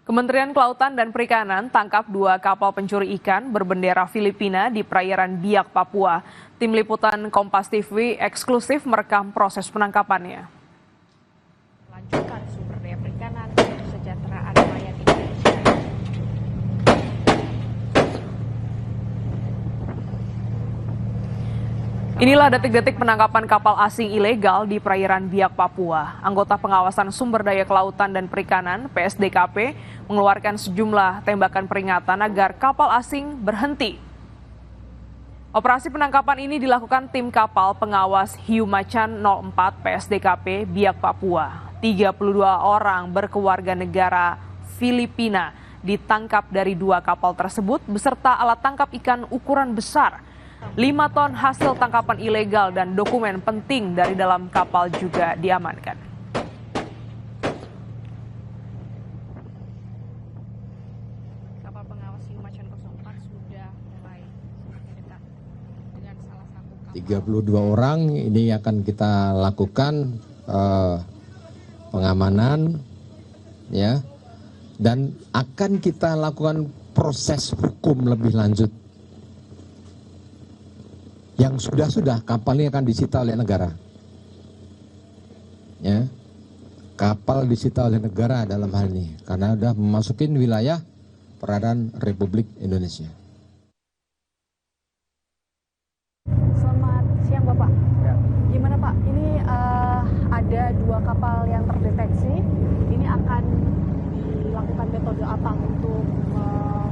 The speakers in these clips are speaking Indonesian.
Kementerian Kelautan dan Perikanan tangkap 2 kapal pencuri ikan berbendera Filipina di perairan Biak, Papua. Tim liputan Kompas TV eksklusif merekam proses penangkapannya. Lanjutkan sumber daya perikanan dan kesejahteraan rakyat Indonesia. Inilah detik-detik penangkapan kapal asing ilegal di perairan Biak, Papua. Anggota Pengawasan Sumber Daya Kelautan dan Perikanan (PSDKP) mengeluarkan sejumlah tembakan peringatan agar kapal asing berhenti. Operasi penangkapan ini dilakukan tim kapal pengawas Hiu Macan 04 PSDKP Biak, Papua. 32 orang berkeluarga negara Filipina ditangkap dari 2 kapal tersebut beserta alat tangkap ikan ukuran besar. 5 ton hasil tangkapan ilegal dan dokumen penting dari dalam kapal juga diamankan. Kapal pengawas Hiu Macan 04 sudah mulai dekat dengan salah satu kapal. 32 orang ini akan kita lakukan pengamanan ya, dan akan kita lakukan proses hukum lebih lanjut. Yang sudah kapal ini akan disita oleh negara. Ya. Kapal disita oleh negara dalam hal ini karena sudah memasukin wilayah perairan Republik Indonesia. Selamat siang Bapak. Ya. Gimana Pak? Ini ada 2 kapal yang terdeteksi. Ini akan dilakukan metode apa untuk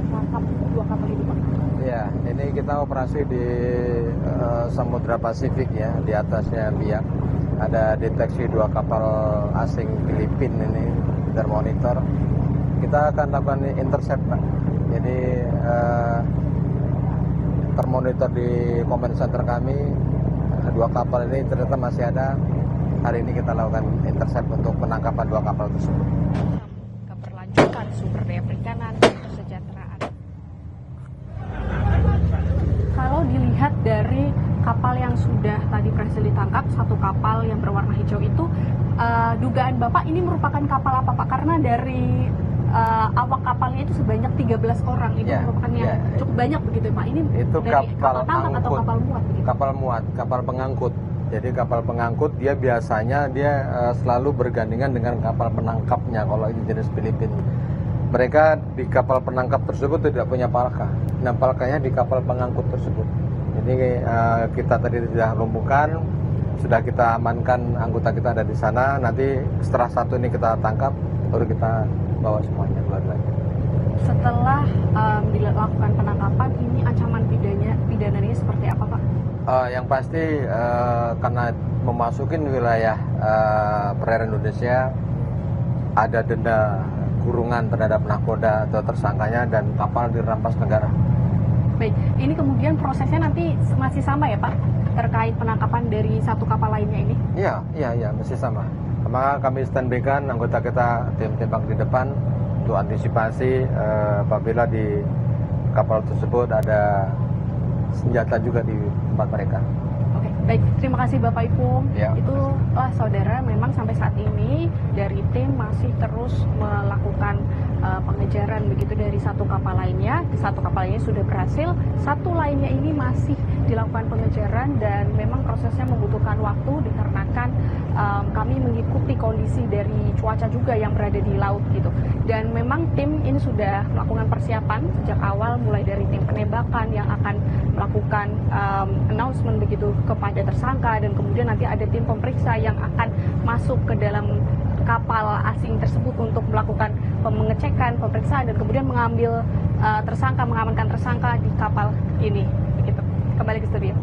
menangkap 2 kapal ini Pak? Ya, ini kita operasi di Samudra Pasifik ya, di atasnya Biak. Ada deteksi 2 kapal asing Filipina ini termonitor. Kita akan lakukan intercept Pak. Jadi termonitor di command center kami, 2 kapal ini ternyata masih ada. Hari ini kita lakukan intercept untuk penangkapan 2 kapal tersebut. Keberlanjutan sumber daya perikanan dan kesejahteraan. Kalau dilihat dari kapal yang sudah tadi berhasil ditangkap, 1 kapal yang berwarna hijau itu, dugaan Bapak ini merupakan kapal apa Pak? Karena dari awak kapalnya itu sebanyak 13 orang, itu merupakan yang cukup banyak begitu Pak? Ini itu dari kapal tambang angkut, atau kapal muat? Begitu? Kapal muat, kapal pengangkut. Jadi kapal pengangkut dia biasanya selalu bergandengan dengan kapal penangkapnya kalau ini jenis Filipina. Mereka di kapal penangkap tersebut tidak punya palka. Nah, palkanya di kapal pengangkut tersebut. Jadi kita tadi sudah lumpuhkan, sudah kita amankan, anggota kita ada di sana. Nanti setelah 1 ini kita tangkap, baru kita bawa semuanya keluar lagi. Setelah dilakukan penangkapan, ini ancaman pidananya seperti apa Pak? Yang pasti karena memasukin wilayah perairan Indonesia, ada denda kurungan terhadap nakoda atau tersangkanya dan kapal dirampas negara. Baik, ini kemudian prosesnya nanti masih sama ya Pak, terkait penangkapan dari 1 kapal lainnya ini? Iya, masih sama. Maka kami standby-kan anggota kita tim tembak di depan untuk antisipasi apabila di kapal tersebut ada senjata juga di tempat mereka. Oke, baik. Terima kasih Bapak Ibu. Ya. Itulah saudara, memang sampai saat ini dari tim masih terus melakukan pengejaran begitu dari 1 kapal lainnya. Di 1 kapal lainnya sudah berhasil, 1 lainnya ini masih dilakukan pengejaran dan memang prosesnya membutuhkan waktu dikarenakan kami mengikuti kondisi dari cuaca juga yang berada di laut gitu. Dan memang tim ini sudah melakukan persiapan sejak awal, mulai dari tim penembakan yang akan melakukan announcement begitu kepada tersangka, dan kemudian nanti ada tim pemeriksa yang akan masuk ke dalam kapal asing tersebut untuk melakukan pengecekan, pemeriksaan, dan kemudian mengambil mengamankan tersangka di kapal ini. Begitu. Kembali ke studio.